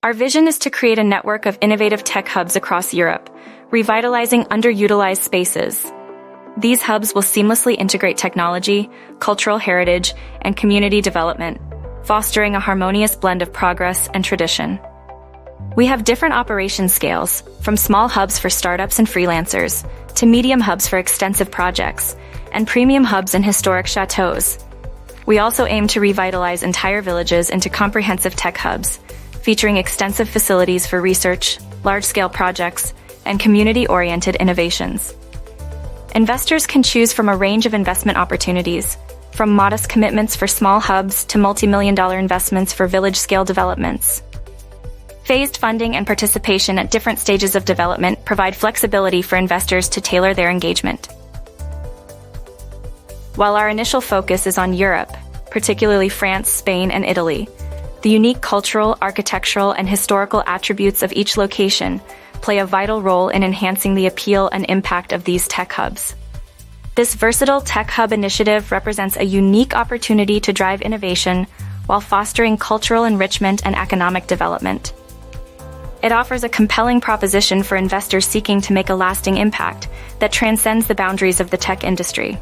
Our vision is to create a network of innovative tech hubs across Europe, revitalizing underutilized spaces. These hubs will seamlessly integrate technology, cultural heritage, and community development, fostering a harmonious blend of progress and tradition. We have different operation scales, from small hubs for startups and freelancers, to medium hubs for extensive projects, and premium hubs in historic chateaus. We also aim to revitalize entire villages into comprehensive tech hubs, featuring extensive facilities for research, large-scale projects, and community-oriented innovations. Investors can choose from a range of investment opportunities, from modest commitments for small hubs to multi-million-dollar investments for village-scale developments. Phased funding and participation at different stages of development provide flexibility for investors to tailor their engagement. While our initial focus is on Europe, particularly France, Spain, and Italy, the unique cultural, architectural, and historical attributes of each location play a vital role in enhancing the appeal and impact of these tech hubs. This versatile tech hub initiative represents a unique opportunity to drive innovation while fostering cultural enrichment and economic development. It offers a compelling proposition for investors seeking to make a lasting impact that transcends the boundaries of the tech industry.